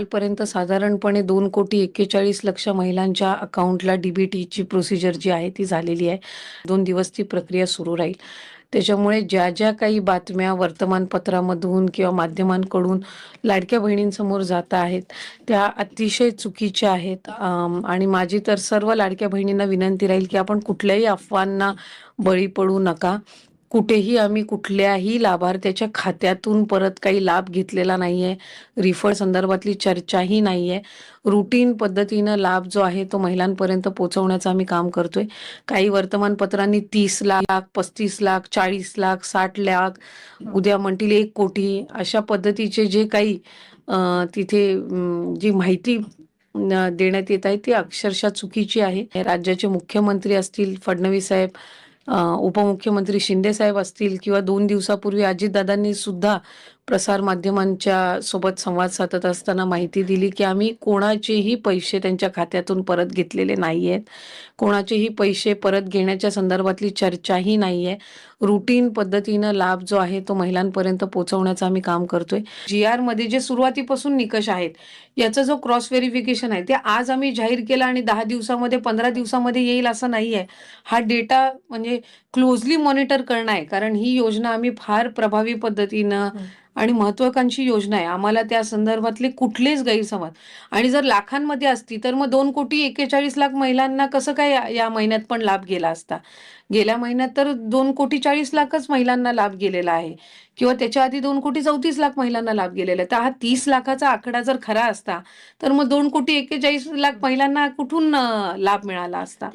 कालपर्यंत साधारणपणे 2,41,00,000 महिलांच्या अकाउंटला डी-बी-टीची प्रोसिजर जी आहे ती झालेली आहे. 2 दिवस ती प्रक्रिया सुरू राहील. त्याच्यामुळे ज्या काही बातम्या वर्तमानपत्रामधून किंवा माध्यमांकडून लाडक्या बहिणींसमोर जात आहेत, त्या अतिशय चुकीच्या आहेत. आणि माझी तर सर्व लाडक्या बहिणींना विनंती राहील, की आपण कुठल्याही अफवांना बळी पडू नका. कुठेही आम्ही कुठल्याही लाभार्थ्याच्या खात्यातून परत काही लाभ घेतलेला नाहीये. रिफंड संदर्भातली चर्चाही नाहीये. रुटीन पद्धतीनं लाभ जो आहे तो महिलांपर्यंत पोहोचवण्याचं आम्ही काम करतोय. काही वर्तमानपत्रांनी 30,00,000, 35,00,000, 40,00,000, 60,00,000, उद्या म्हणतील 1,00,00,000 अशा पद्धतीचे जे काही तिथे जी माहिती देण्यात येत आहे ती अक्षरशः चुकीची आहे. राज्याचे मुख्यमंत्री असतील फडणवीस साहेब, उपमुख्यमंत्री शिंदे साहेब असतील किंवा 2 दिवसापूर्वी अजितदादांनी सुद्धा प्रसार माध्यमांच्या सोबत संवाद साधत असताना माहिती दिली, की आम्ही कोणाचेही पैसे त्यांच्या खात्यातून परत घेतलेले नाहीयेत. कोणाचेही पैसे परत घेण्याच्या संदर्भातली चर्चाही नाहीये. रुटीन पद्धतीनं लाभ जो आहे तो महिलांपर्यंत पोहोचवण्याचं आम्ही काम करतोय. जी-आर मध्ये जे सुरुवातीपासून निकष आहेत, याचा जो क्रॉस व्हेरिफिकेशन आहे ते आज आम्ही जाहीर केला आणि 10 दिवसामध्ये 15 दिवसामध्ये येईल असं नाहीये. हा डेटा म्हणजे क्लोजली मॉनिटर करणं आहे. कारण ही योजना आम्ही फार प्रभावी पद्धतीनं आणि महत्वाकांक्षी योजना आहे. आम्हाला त्या संदर्भातले कुठलेच गैरसमज आणि जर लाखांमध्ये असती तर मग 2,41,00,000 महिलांना कसं काय या महिन्यात पण लाभ गेला असता. गेल्या महिन्यात तर 2,40,00,000च महिलांना लाभ गेलेला आहे किंवा त्याच्या आधी 2,34,00,000 महिलांना लाभ गेलेला आहे. तर हा 30,00,000चा आकडा जर खरा असता तर मग 2,41,00,000 महिलांना कुठून लाभ मिळाला असता.